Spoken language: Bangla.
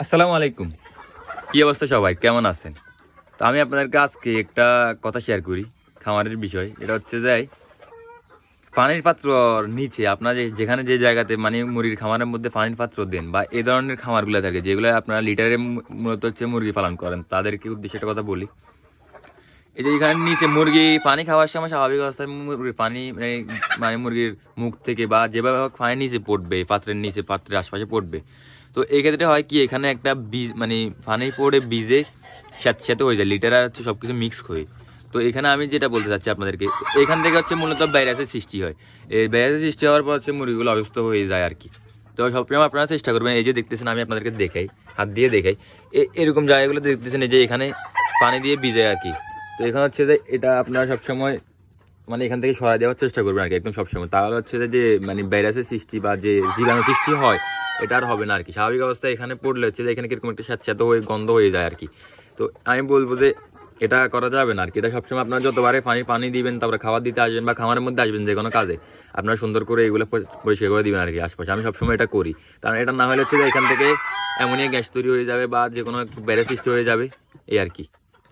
আসসালামু আলাইকুম। কি অবস্থা সবাই, কেমন আছেন? তো আমি আপনাদেরকে আজকে একটা কথা শেয়ার করি খামারের বিষয়। এটা হচ্ছে যে পানির পাত্রর নিচে আপনার যেখানে যে জায়গাতে মানে মুরগির খামারের মধ্যে পানির পাত্র দেন বা এই ধরনের খামারগুলো থাকে যেগুলো আপনারা লিটারে মূলত হচ্ছে মুরগি পালন করেন, তাদেরকে উদ্দেশ্যে একটা কথা বলি। এই যে এখানে নিচে মুরগি পানি খাওয়ার সময় স্বাভাবিক অবস্থায় মুরগির পানি মানে মুরগির মুখ থেকে বা যেভাবে হোক পানি নিচে পড়বে, পাত্রের নিচে পাত্রের আশপাশে পড়বে। তো এই ক্ষেত্রে হয় কি, এখানে একটা বীজ মানে পানি পড়ে বীজে স্যাঁতস্যাঁতে হয়ে যায়, লিটার আর হচ্ছে সব কিছু মিক্স হয়ে। তো এখানে আমি যেটা বলতে চাচ্ছি আপনাদেরকে, এখান থেকে হচ্ছে মূলত ভাইরাসের সৃষ্টি হয়। এই ভাইরাসের সৃষ্টি হওয়ার পর হচ্ছে মুরগিগুলো অসুস্থ হয়ে যায় আর কি। তো সবসময় আপনারা চেষ্টা করবেন, এই যে দেখতেছেন আমি আপনাদেরকে দেখাই, হাত দিয়ে দেখাই, এরকম জায়গাগুলো দেখতেছেন এই যে এখানে পানি দিয়ে ভিজে আর কি। তো এখানে হচ্ছে যে এটা আপনারা সবসময় মানে এখান থেকে সরাই দেওয়ার চেষ্টা করবেন আর কি, একদম সবসময়। তাহলে হচ্ছে যে মানে ভাইরাসের সৃষ্টি বা যে জীবাণু সৃষ্টি হয় এটা আর হবে না আর কি। স্বাভাবিক অবস্থায় এখানে পড়লে হচ্ছে যে এখানে কিরকম একটা স্যাঁতস্যাঁতে হয়ে গন্ধ হয়ে যায় আর কি। তো আমি বলবো যে এটা করা যাবে না আর কি। এটা সবসময় আপনারা যতবারে পানি দিবেন, তারপরে খাবার দিতে আসবেন বা খামারের মধ্যে আসবেন যে কোনো কাজে, আপনারা সুন্দর করে এগুলো পরিষ্কার করে দিবেন আর কি আশপাশে। আমি সবসময় এটা করি, কারণ এটা না হলে হচ্ছে যে এখান থেকে অ্যামোনিয়া গ্যাস তৈরি হয়ে যাবে বা যে কোনো ভাইরাস সৃষ্টি হয়ে যাবে এই আর কি।